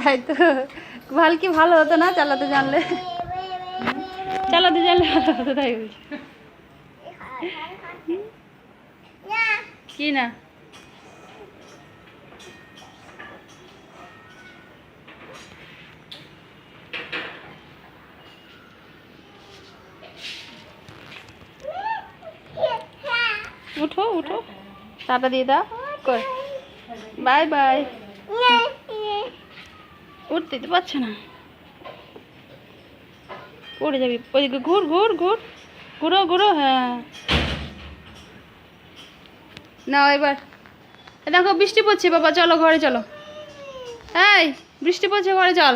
তাই তো কি ভালো হতো না চালাতে জানলে, চালাতে জানলে ভালো হতো, তাই বলছি। কি না উঠো উঠো, টাটা দিয়ে দাও, কই বাই বাই। উঠতে তো পারছে না, পড়ে যাবি, ওইদিকে ঘুর ঘুর ঘুর, ঘুরো ঘুরো, হ্যাঁ নাও এবার। দেখো বৃষ্টি পড়ছে বাবা, চলো ঘরে চলো, এই বৃষ্টি পড়ছে, ঘরে চল।